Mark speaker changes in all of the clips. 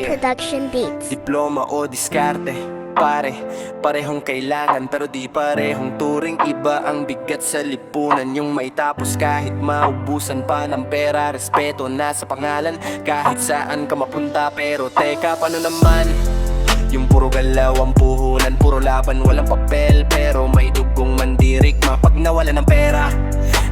Speaker 1: Production Beats.
Speaker 2: Diploma o diskarte, pare, parehong kailangan pero di parehong turing. Iba ang bigat sa lipunan, yung may tapos kahit maubusan pa ng pera. Respeto na sa pangalan, kahit saan ka mapunta. Pero teka, paano naman? Yung puro galaw ang puhunan, puro laban, walang papel. Pero may dugong mandirik, mapag nawala ng pera.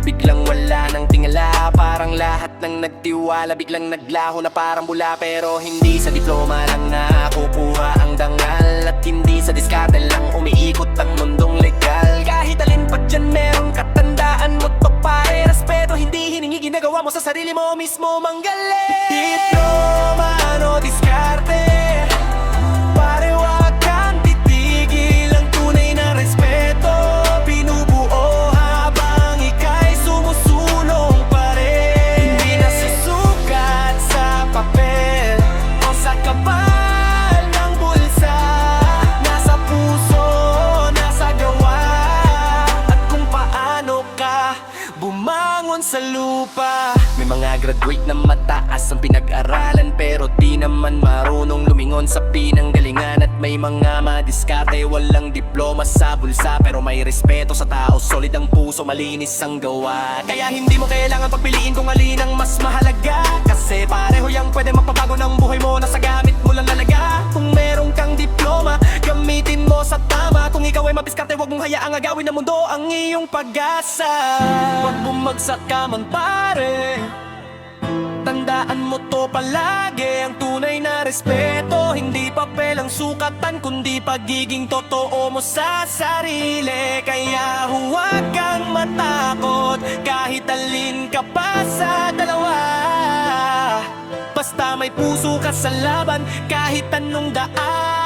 Speaker 2: Biglang wala nang tingala, parang lahat ng nagtiwala biglang naglaho na parang bula. Pero hindi sa diploma lang nakukuha ang dangal, at hindi sa diskarte lang umiikot ang mundong legal. Kahit alin pa dyan meron katandaan mo to pare. Respeto hindi hiningi, ginagawa mo sa sarili mo mismo manggaling. Diploma ano diskarte, pare wag kang titigil. Ang tunay na respeto binubuo habang ika'y sumusulong pa rin. Hindi nasusukat sa papel o sa kapal ng bulsa. Nasa puso, nasa gawa, at kung paano ka bumangon sa lupa. May mga graduate na mataas ang pinag-aralan pero di naman marunong lumingon sa pinanggalingan. At may mga madiskarte, walang diploma sa bulsa pero may respeto sa tao, solid ang puso, malinis ang gawa. Kaya hindi mo kailangan pagpiliin kung alin ang mas mahalaga, kasi pareho yang pwede magpabago ng buhay mo, nasa gamit mo lang talaga. Kung meron kang diploma, gamitin mo sa tama. Kung ikaw ay mabiskarte, huwag mong hayaang agawin ng mundo ang iyong pag-asa. Huwag bumagsak ka man pare, tandaan mo to palagi. Ang tunay na respeto, hindi papel ang sukatan, kundi pagiging totoo mo sa sarili. Kaya huwag kang matakot kahit alin ka pa sa dalawa. Basta may puso ka sa laban kahit anong daan.